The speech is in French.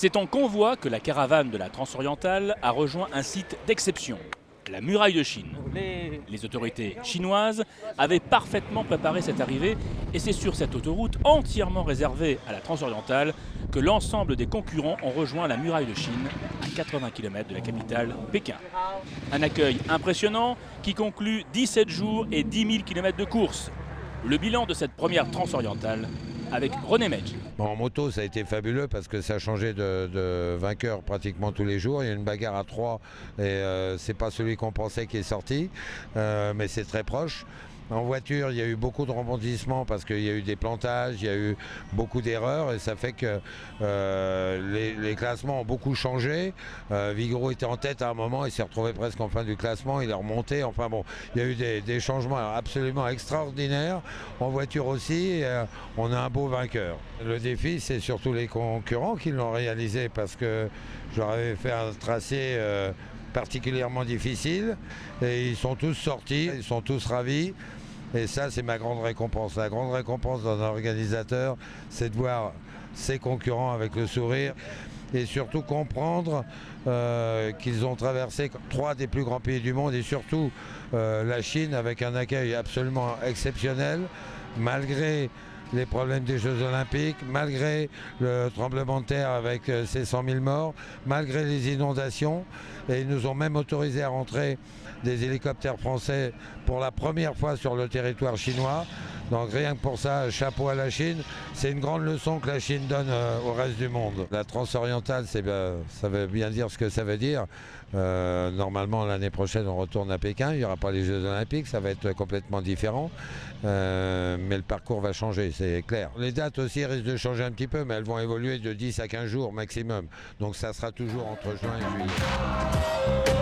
C'est en convoi que la caravane de la Transorientale a rejoint un site d'exception, la muraille de Chine. Les autorités chinoises avaient parfaitement préparé cette arrivée et c'est sur cette autoroute entièrement réservée à la Transorientale que l'ensemble des concurrents ont rejoint la muraille de Chine à 80 km de la capitale, Pékin. Un accueil impressionnant qui conclut 17 jours et 10 000 km de course. Le bilan de cette première Transorientale avec René Medj. En moto, ça a été fabuleux parce que ça a changé de vainqueur pratiquement tous les jours. Il y a une bagarre à 3 et c'est pas celui qu'on pensait qui est sorti, mais c'est très proche. En voiture, il y a eu beaucoup de rebondissements parce qu'il y a eu des plantages, il y a eu beaucoup d'erreurs et ça fait que les classements ont beaucoup changé. Vigouroux était en tête à un moment, il s'est retrouvé presque en fin du classement, il est remonté. Enfin bon, il y a eu des changements absolument extraordinaires. En voiture aussi, on a un beau vainqueur. Le défi, c'est surtout les concurrents qui l'ont réalisé parce que je leur avais fait un tracé particulièrement difficile et ils sont tous sortis, ils sont tous ravis et ça c'est ma grande récompense. La grande récompense d'un organisateur, c'est de voir ses concurrents avec le sourire et surtout comprendre qu'ils ont traversé 3 des plus grands pays du monde et surtout la Chine avec un accueil absolument exceptionnel malgré les problèmes des Jeux Olympiques, malgré le tremblement de terre avec ses 100 000 morts, malgré les inondations. Et ils nous ont même autorisé à rentrer des hélicoptères français pour la première fois sur le territoire chinois. Donc rien que pour ça, chapeau à la Chine. C'est une grande leçon que la Chine donne au reste du monde. La Transorientale, ça veut bien dire ce que ça veut dire. Normalement, l'année prochaine, on retourne à Pékin. Il n'y aura pas les Jeux Olympiques, ça va être complètement différent. Mais le parcours va changer, c'est clair. Les dates aussi risquent de changer un petit peu, mais elles vont évoluer de 10 à 15 jours maximum. Donc ça sera toujours entre juin et juillet.